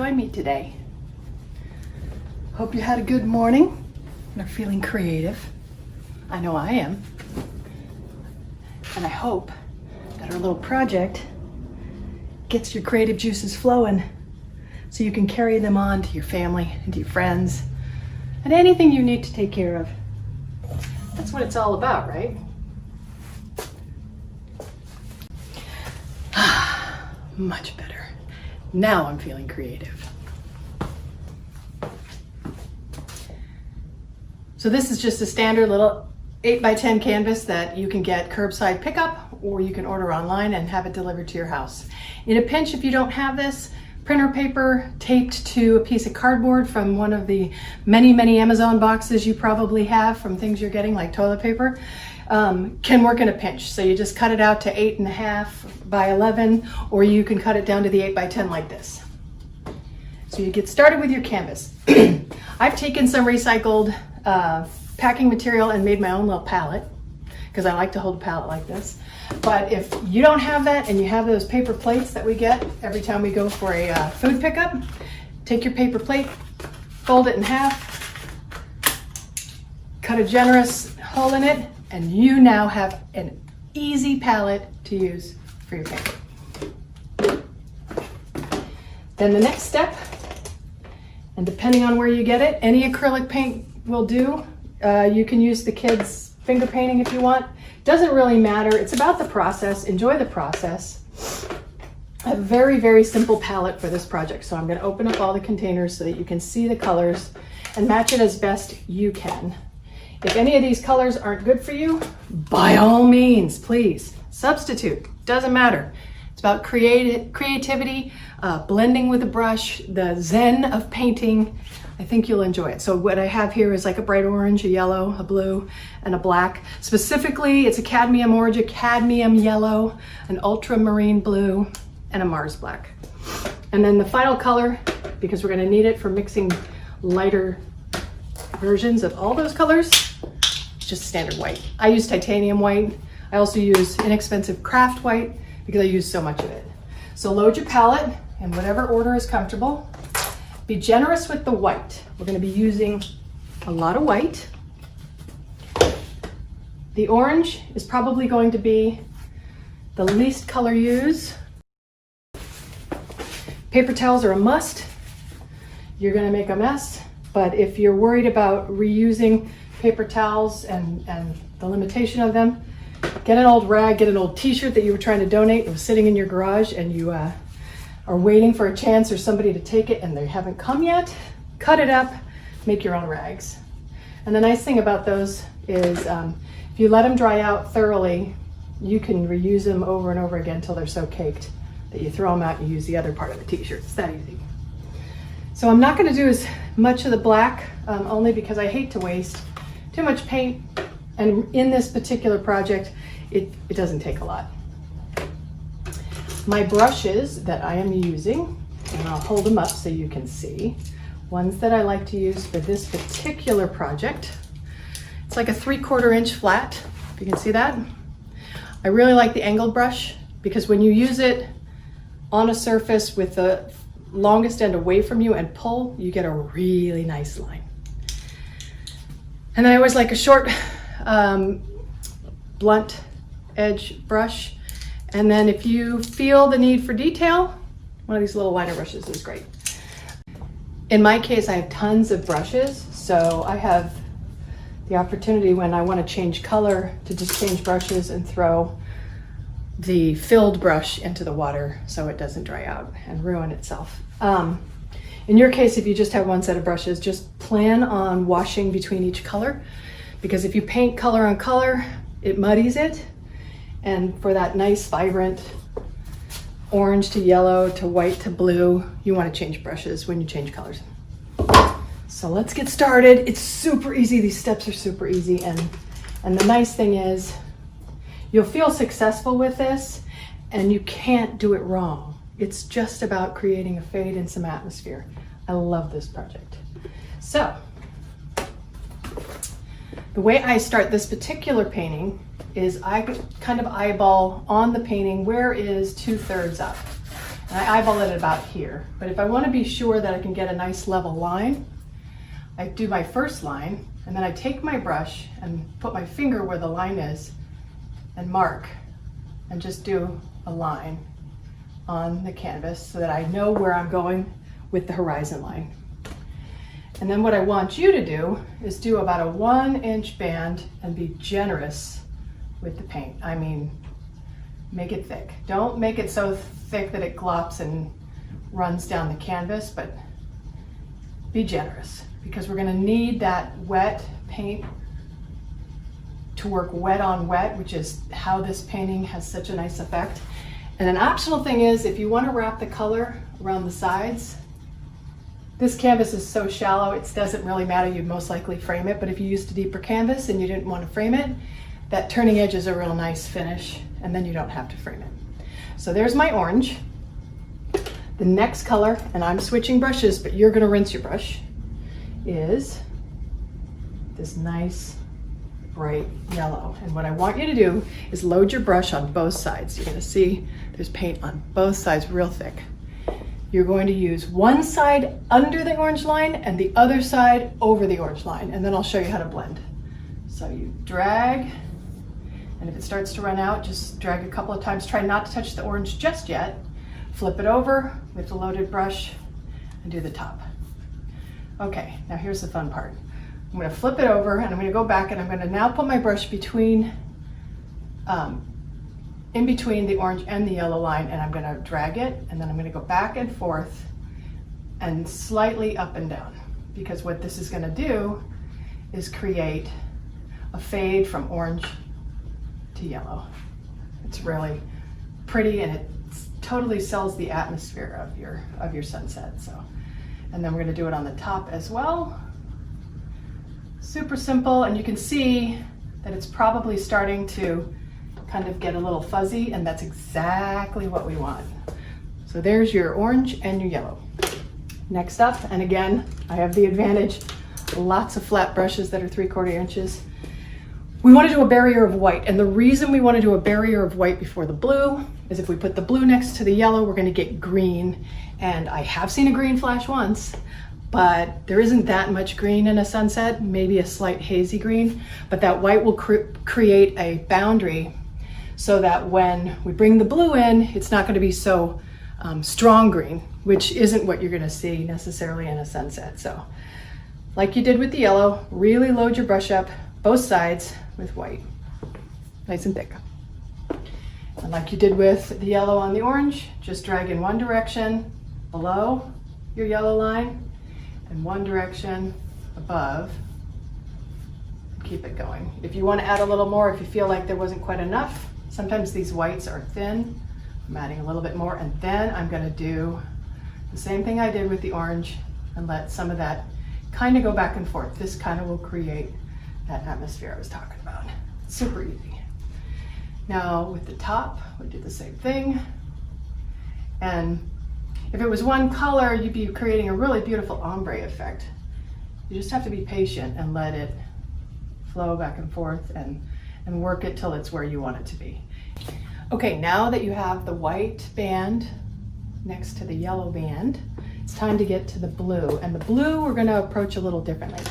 join me today. Hope you had a good morning and are feeling creative. I know I am. And I hope that our little project gets your creative juices flowing so you can carry them on to your family and to your friends and anything you need to take care of. That's what it's all about, right? Much better. Now I'm feeling creative. So this is just a standard little 8x10 canvas that you can get curbside pickup, or you can order online and have it delivered to your house. In a pinch, if you don't have this, printer paper taped to a piece of cardboard from one of the many Amazon boxes you probably have from things you're getting, like toilet paper, can work in a pinch. So you just cut it out to 8.5 by 11, or you can cut it down to the 8x10 like this. So you get started with your canvas. I've taken some recycled packing material and made my own little palette, because I like to hold a palette like this. But if you don't have that and you have those paper plates that we get every time we go for a food pickup, take your paper plate, fold it in half, cut a generous hole in it, and you now have an easy palette to use for your paper. Then the next step, and depending on where you get it, any acrylic paint will do. You can use the kids' finger painting if you want. Doesn't really matter. It's about the process. Enjoy the process. I have a very simple palette for this project. So I'm going to open up all the containers so that you can see the colors and match it as best you can. If any of these colors aren't good for you, by all means, please substitute. Doesn't matter. It's about creativity, blending with a brush, the zen of painting. I think you'll enjoy it. So what I have here is like a bright orange, a yellow, a blue, and a black. Specifically, it's a cadmium orange, a cadmium yellow, an ultramarine blue, and a Mars black. And then the final color, because we're gonna need it for mixing lighter versions of all those colors, just standard white. I use titanium white. I also use inexpensive craft white because I use so much of it. So load your palette in whatever order is comfortable. Be generous with the white. We're going to be using a lot of white. The orange is probably going to be the least color used. Paper towels are a must. You're going to make a mess, but if you're worried about reusing paper towels and the limitation of them, get an old rag, get an old t-shirt that you were trying to donate. It was sitting in your garage and you are waiting for a chance or somebody to take it and they haven't come yet. Cut it up, make your own rags. And the nice thing about those is if you let them dry out thoroughly, you can reuse them over and over again until they're so caked that you throw them out and you use the other part of the t-shirt. It's that easy. So I'm not going to do as much of the black, only because I hate to waste too much paint. And in this particular project, it doesn't take a lot. My brushes that I am using, and I'll hold them up so you can see, ones that I like to use for this particular project. It's like a 3/4 inch flat, if you can see that. I really like the angled brush because when you use it on a surface with the longest end away from you and pull, you get a really nice line. And then I always like a short, blunt edge brush. And then if you feel the need for detail, one of these little liner brushes is great. In my case, I have tons of brushes, so I have the opportunity when I want to change color to just change brushes and throw the filled brush into the water so it doesn't dry out and ruin itself. In your case, if you just have one set of brushes, just plan on washing between each color, because if you paint color on color, it muddies it. And for that nice, vibrant orange to yellow to white to blue, you want to change brushes when you change colors. So let's get started. It's super easy. These steps are super easy. And the nice thing is you'll feel successful with this and you can't do it wrong. It's just about creating a fade and some atmosphere. I love this project. So the way I start this particular painting is I kind of eyeball on the painting where is 2/3 up. And I eyeball it about here. But if I want to be sure that I can get a nice level line, I do my first line, and then I take my brush and put my finger where the line is and mark and just do a line on the canvas so that I know where I'm going with the horizon line. And then what I want you to do is do about a 1-inch band and be generous with the paint. I mean, make it thick. Don't make it so thick that it glops and runs down the canvas, but be generous because we're gonna need that wet paint to work wet on wet, which is how this painting has such a nice effect. And an optional thing is if you want to wrap the color around the sides, this canvas is so shallow it doesn't really matter, you'd most likely frame it, but if you used a deeper canvas and you didn't want to frame it, that turning edge is a real nice finish and then you don't have to frame it. So there's my orange. The next color, and I'm switching brushes, but you're going to rinse your brush, is this nice bright yellow. And what I want you to do is load your brush on both sides. You're going to see there's paint on both sides real thick. You're going to use one side under the orange line and the other side over the orange line, and then I'll show you how to blend. So you drag, and if it starts to run out, just drag a couple of times. Try not to touch the orange just yet. Flip it over with the loaded brush and do the top. Okay, now here's the fun part. I'm going to flip it over and I'm going to go back and I'm going to now put my brush between, in between the orange and the yellow line, and I'm going to drag it, and then I'm going to go back and forth and slightly up and down, because what this is going to do is create a fade from orange to yellow. It's really pretty and it totally sells the atmosphere of your sunset. So, and then we're going to do it on the top as well. Super simple, and you can see that it's probably starting to kind of get a little fuzzy, and that's exactly what we want. So there's your orange and your yellow. Next up, and again, I have the advantage, lots of flat brushes that are 3/4 inches. We want to do a barrier of white, and the reason we want to do a barrier of white before the blue is if we put the blue next to the yellow, we're going to get green, and I have seen a green flash once, but there isn't that much green in a sunset, maybe a slight hazy green, but that white will create a boundary so that when we bring the blue in, it's not going to be so strong green, which isn't what you're going to see necessarily in a sunset. So like you did with the yellow, really load your brush up both sides with white, nice and thick. And like you did with the yellow on the orange, just drag in one direction below your yellow line and one direction above. Keep it going. If you want to add a little more, if you feel like there wasn't quite enough, sometimes these whites are thin. I'm adding a little bit more, and then I'm going to do the same thing I did with the orange and let some of that kind of go back and forth. This kind of will create that atmosphere I was talking about. Super easy. Now with the top, we do the same thing. And if it was one color, you'd be creating a really beautiful ombre effect. You just have to be patient and let it flow back and forth and work it till it's where you want it to be. Okay, now that you have the white band next to the yellow band, it's time to get to the blue. And the blue we're going to approach a little differently.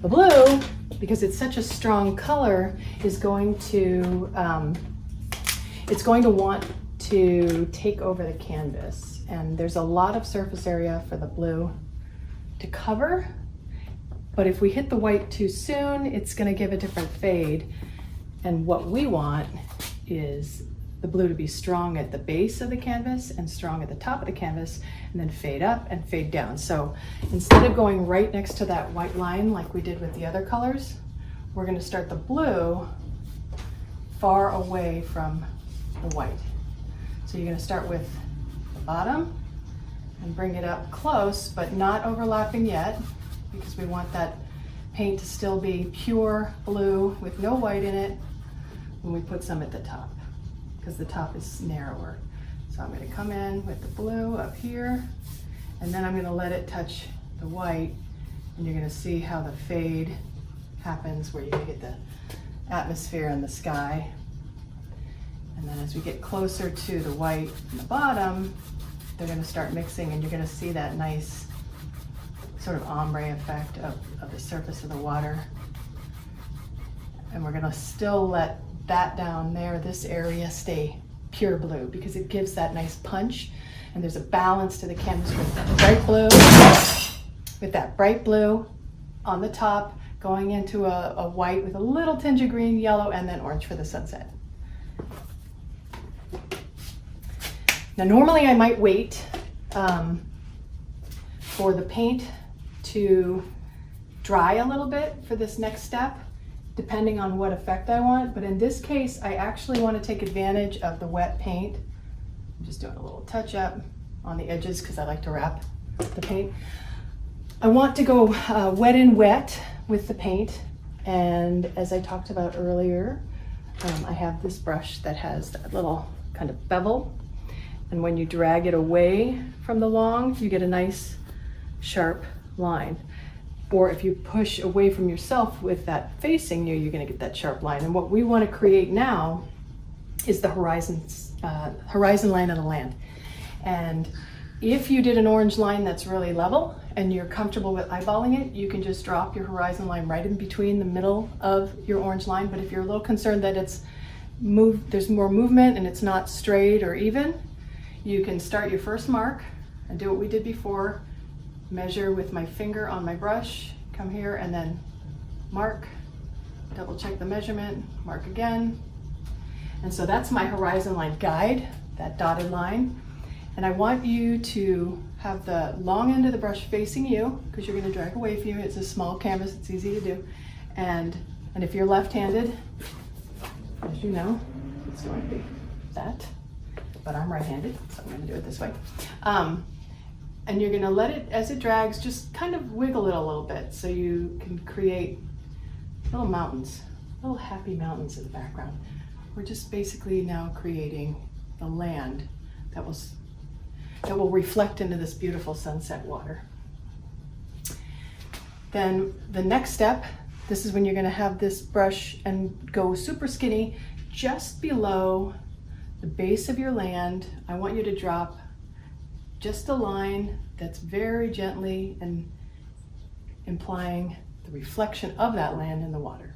The blue, because it's such a strong color, is going to, it's going to want to take over the canvas. And there's a lot of surface area for the blue to cover. But if we hit the white too soon, it's going to give a different fade. And what we want is the blue to be strong at the base of the canvas and strong at the top of the canvas, and then fade up and fade down. So instead of going right next to that white line like we did with the other colors, we're going to start the blue far away from the white. So you're going to start with the bottom and bring it up close, but not overlapping yet, because we want that paint to still be pure blue with no white in it when we put some at the top, because the top is narrower. So I'm going to come in with the blue up here, and then I'm going to let it touch the white, and you're going to see how the fade happens, where you get the atmosphere and the sky. And then as we get closer to the white in the bottom, they're going to start mixing, and you're going to see that nice sort of ombre effect of the surface of the water. And we're going to still let that down there, this area, stay pure blue because it gives that nice punch, and there's a balance to the canvas with that bright blue on the top going into a white with a little tinge of green, yellow, and then orange for the sunset. Now normally I might wait for the paint to dry a little bit for this next step, depending on what effect I want. But in this case, I actually want to take advantage of the wet paint. I'm just doing a little touch up on the edges because I like to wrap the paint. I want to go wet in wet with the paint. And as I talked about earlier, I have this brush that has that little kind of bevel. And when you drag it away from the long, you get a nice sharp line. Or if you push away from yourself with that facing you, you're going to get that sharp line. And what we want to create now is the horizon line of the land. And if you did an orange line that's really level and you're comfortable with eyeballing it, you can just drop your horizon line right in between the middle of your orange line. But if you're a little concerned that there's more movement and it's not straight or even, you can start your first mark and do what we did before. Measure with my finger on my brush, come here and then mark, double check the measurement, mark again. And so that's my horizon line guide, that dotted line. And I want you to have the long end of the brush facing you because you're going to drag away from you. It's a small canvas, it's easy to do. And if you're left-handed, as you know, it's going to be that. But I'm right-handed, so I'm going to do it this way. And you're going to let it, as it drags, just kind of wiggle it a little bit so you can create little mountains, little happy mountains in the background. We're just basically now creating the land that will reflect into this beautiful sunset water. Then the next step, this is when you're going to have this brush and go super skinny just below the base of your land. I want you to drop just a line that's very gently and implying the reflection of that land in the water.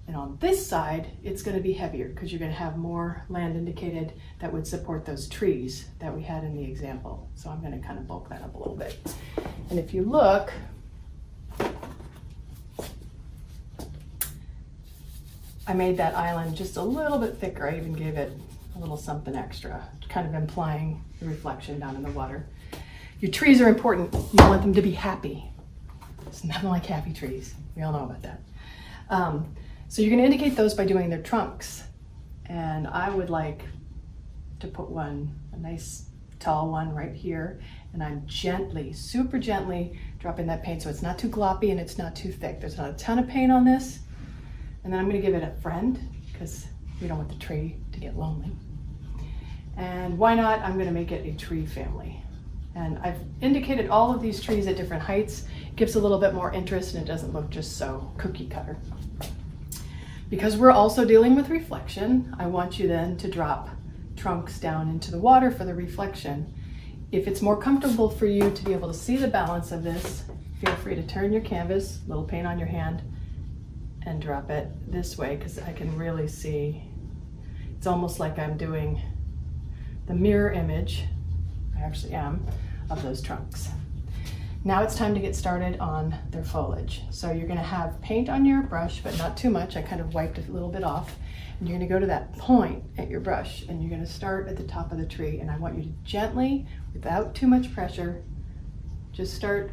And on this side, it's going to be heavier because you're going to have more land indicated that would support those trees that we had in the example. So I'm going to kind of bulk that up a little bit. And if you look, I made that island just a little bit thicker. I even gave it a little something extra, kind of implying the reflection down in the water. Your trees are important. You want them to be happy. There's nothing like happy trees. We all know about that. So you're going to indicate those by doing their trunks. And I would like to put one, a nice tall one right here. And I'm gently, super gently dropping that paint so it's not too gloppy and it's not too thick. There's not a ton of paint on this. And then I'm going to give it a friend because we don't want the tree to get lonely. And why not? I'm going to make it a tree family. And I've indicated all of these trees at different heights. It gives a little bit more interest and it doesn't look just so cookie cutter. Because we're also dealing with reflection, I want you then to drop trunks down into the water for the reflection. If it's more comfortable for you to be able to see the balance of this, feel free to turn your canvas, little paint on your hand, and drop it this way because I can really see. It's almost like I'm doing the mirror image, I actually am, of those trunks. Now it's time to get started on their foliage. So you're going to have paint on your brush, but not too much. I kind of wiped it a little bit off. And you're going to go to that point at your brush and you're going to start at the top of the tree. And I want you to gently, without too much pressure, just start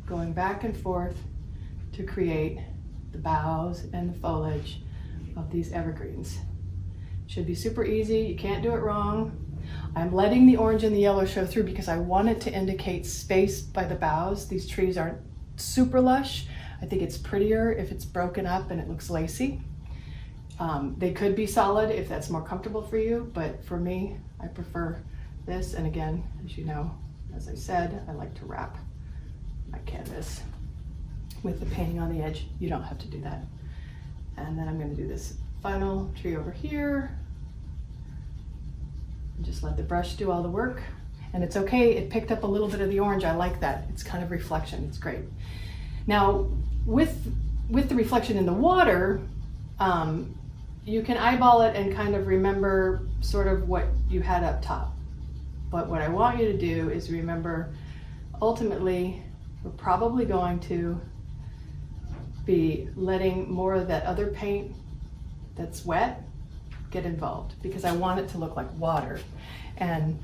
going back and forth to create the boughs and the foliage of these evergreens. Should be super easy. You can't do it wrong. I'm letting the orange and the yellow show through because I want it to indicate space by the boughs. These trees aren't super lush. I think it's prettier if it's broken up and it looks lacy. They could be solid if that's more comfortable for you, but for me, I prefer this. And again, as you know, as I said, I like to wrap my canvas with the painting on the edge. You don't have to do that. And then I'm going to do this final tree over here. Just let the brush do all the work. And it's okay, it picked up a little bit of the orange. I like that. It's kind of reflection, it's great. Now, with the reflection in the water, you can eyeball it and kind of remember sort of what you had up top. But what I want you to do is remember, ultimately, we're probably going to be letting more of that other paint that's wet get involved, because I want it to look like water. And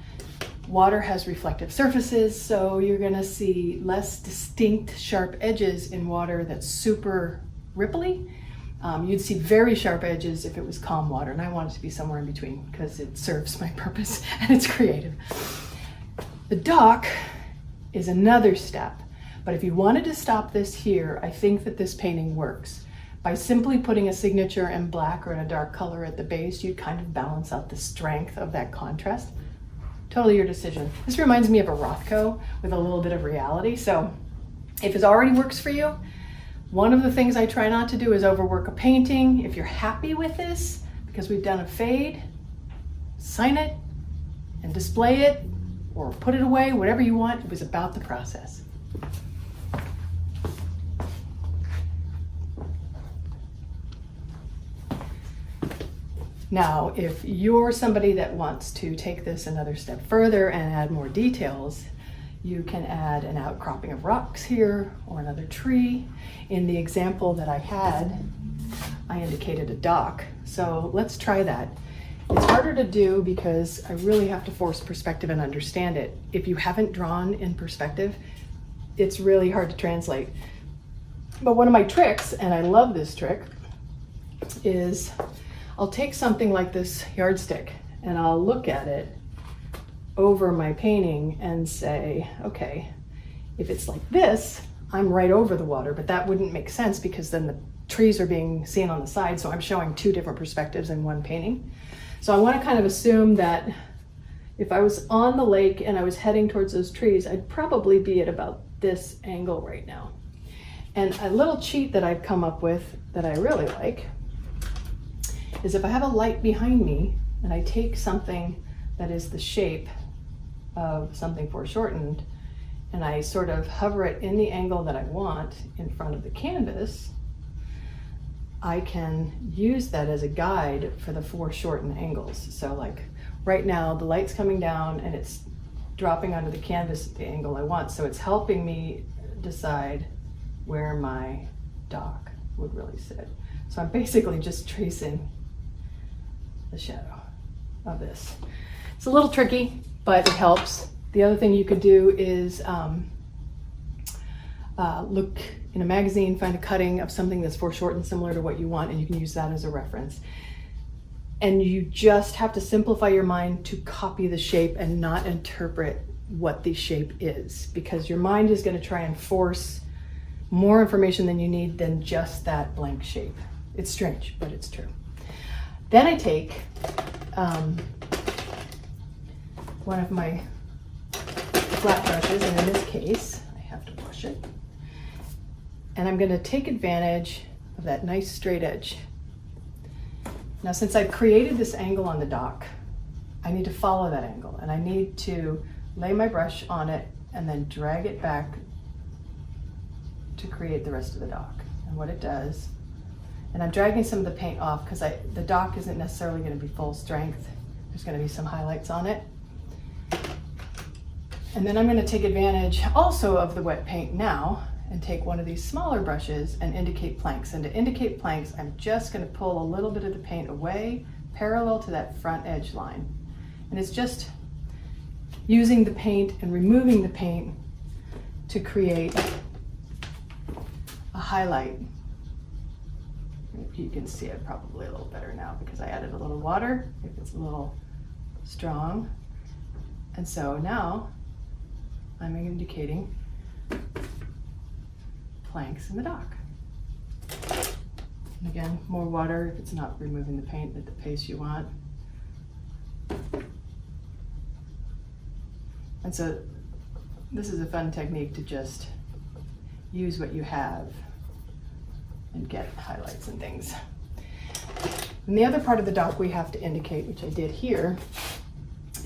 water has reflective surfaces, so you're gonna see less distinct sharp edges in water that's super ripply. You'd see very sharp edges if it was calm water, and I want it to be somewhere in between because it serves my purpose and it's creative. The dock is another step, but if you wanted to stop this here, I think that this painting works. By simply putting a signature in black or in a dark color at the base, you kind of balance out the strength of that contrast. Totally your decision. This reminds me of a Rothko with a little bit of reality. So if it already works for you, one of the things I try not to do is overwork a painting. If you're happy with this, because we've done a fade, sign it and display it or put it away, whatever you want. It was about the process. Now, if you're somebody that wants to take this another step further and add more details, you can add an outcropping of rocks here or another tree. In the example that I had, I indicated a dock. So let's try that. It's harder to do because I really have to force perspective and understand it. If you haven't drawn in perspective, it's really hard to translate. But one of my tricks, and I love this trick, is I'll take something like this yardstick and I'll look at it over my painting and say, okay, if it's like this, I'm right over the water, but that wouldn't make sense because then the trees are being seen on the side, so I'm showing two different perspectives in one painting. So I want to kind of assume that if I was on the lake and I was heading towards those trees, I'd probably be at about this angle right now. And a little cheat that I've come up with that I really like is if I have a light behind me and I take something that is the shape of something foreshortened and I sort of hover it in the angle that I want in front of the canvas, I can use that as a guide for the foreshortened angles. So like right now the light's coming down and it's dropping onto the canvas at the angle I want, so it's helping me decide where my dock would really sit. So I'm basically just tracing the shadow of this. It's a little tricky, but it helps. The other thing you could do is look in a magazine, find a cutting of something that's foreshortened similar to what you want, and you can use that as a reference. And you just have to simplify your mind to copy the shape and not interpret what the shape is, because your mind is going to try and force more information than you need than just that blank shape. It's strange, but it's true. Then I take one of my flat brushes, and in this case, I have to brush it. And I'm going to take advantage of that nice straight edge. Now, since I've created this angle on the dock, I need to follow that angle, and I need to lay my brush on it and then drag it back to create the rest of the dock. And what it does, and I'm dragging some of the paint off because the dock isn't necessarily going to be full strength. There's going to be some highlights on it. And then I'm going to take advantage also of the wet paint now and take one of these smaller brushes and indicate planks. And to indicate planks, I'm just going to pull a little bit of the paint away parallel to that front edge line. And it's just using the paint and removing the paint to create a highlight. If you can see it probably a little better now because I added a little water, if it's a little strong. And so now I'm indicating planks in the dock. And again, more water if it's not removing the paint at the pace you want. And so this is a fun technique to just use what you have and get highlights and things. And the other part of the dock we have to indicate, which I did here,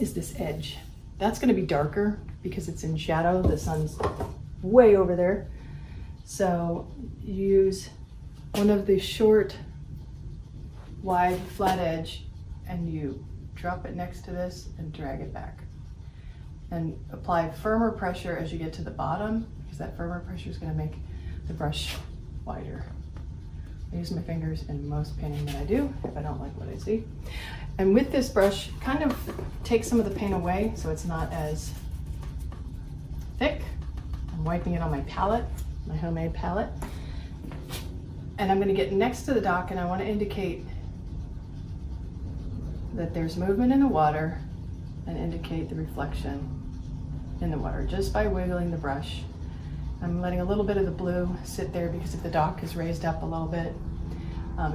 is this edge. That's going to be darker because it's in shadow. The sun's way over there. So use one of the short, wide, flat edge, and you drop it next to this and drag it back. And apply firmer pressure as you get to the bottom, because that firmer pressure is going to make the brush wider. I use my fingers in most painting that I do if I don't like what I see. And with this brush, kind of take some of the paint away so it's not as thick. I'm wiping it on my palette, my homemade palette. And I'm going to get next to the dock, and I want to indicate that there's movement in the water and indicate the reflection in the water just by wiggling the brush. I'm letting a little bit of the blue sit there because if the dock is raised up a little bit,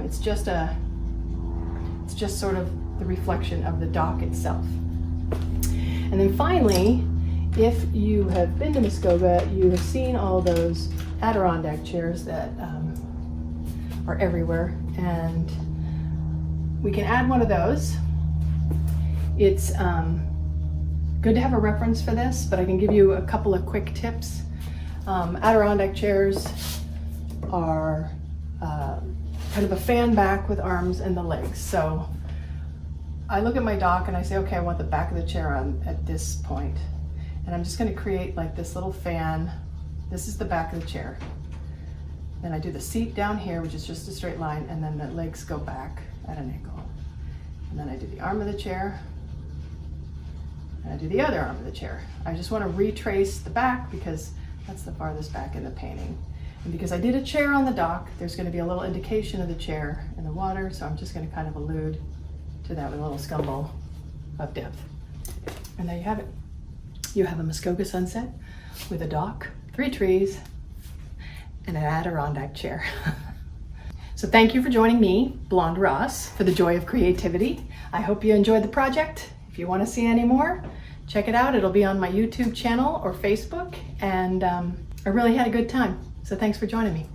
it's just sort of the reflection of the dock itself. And then finally, if you have been to Muskoka, you have seen all those Adirondack chairs that are everywhere, and we can add one of those. It's good to have a reference for this, but I can give you a couple of quick tips. Adirondack chairs are kind of a fan back with arms and the legs. So I look at my dock and I say, okay, I want the back of the chair on at this point. And I'm just going to create like this little fan. This is the back of the chair. Then I do the seat down here, which is just a straight line, and then the legs go back at an angle. And then I do the arm of the chair, and I do the other arm of the chair. I just want to retrace the back because that's the farthest back in the painting. And because I did a chair on the dock, there's going to be a little indication of the chair in the water, so I'm just going to kind of allude to that with a little scumble of depth. And there you have it. You have a Muskoka sunset with a dock, 3 trees, and an Adirondack chair. So thank you for joining me, Blonde Ross, for the joy of creativity. I hope you enjoyed the project. If you want to see any more, check it out. It'll be on my YouTube channel or Facebook, and I really had a good time. So thanks for joining me.